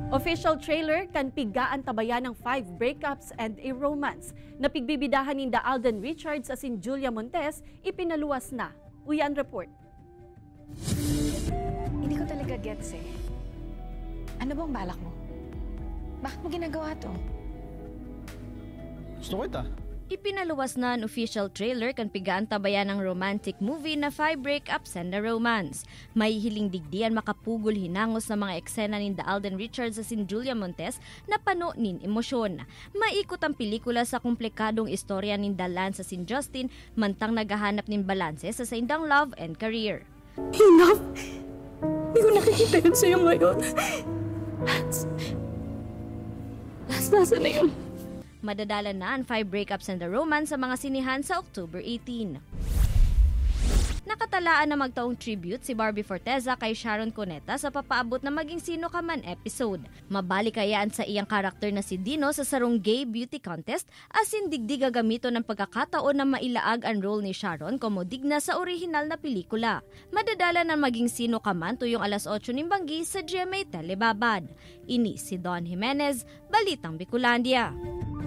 Official trailer kan pigaan tabayan ng 5 breakups and a romance. Napigbibidahan ni Alden Richards asin Julia Montes, ipinaluwas na. Uyan report. Hindi ko talaga gets eh. Ano bang balak mo? Bakit mo ginagawa to? Gusto ko ito. Ipinaluwas na ang official trailer kan pigaan tabayan ng romantic movie na 5 Breakups and a Romance. May hiling digdian makapugol hinangos na mga eksena ni Alden Richards at Julia Montes na pano nin emosyon. Maikot ang pelikula sa komplikadong istorya ni Lance at Justin mantang naghahanap nin balanse sa saindang love and career. Enough! Hindi ko nakikita yun sa'yo ngayon. Lance, nasa na yun? Madadala na ang 5 Breakups and a Romance sa mga sinihan sa October 18. Nakatalaan na magtaong tribute si Barbie Forteza kay Sharon Cuneta sa papaabot na maging sino ka man episode. Mabalikayaan sa iyang karakter na si Dino sa sarong gay beauty contest asin digdi gagamito ng pagkakataon na mailaag ang role ni Sharon como digna sa orihinal na pelikula. Madadala na maging sino ka man tuyong alas 8 ng banggi sa GMA Telebabad. Ini si Don Jimenez, Balitang Bicolandia.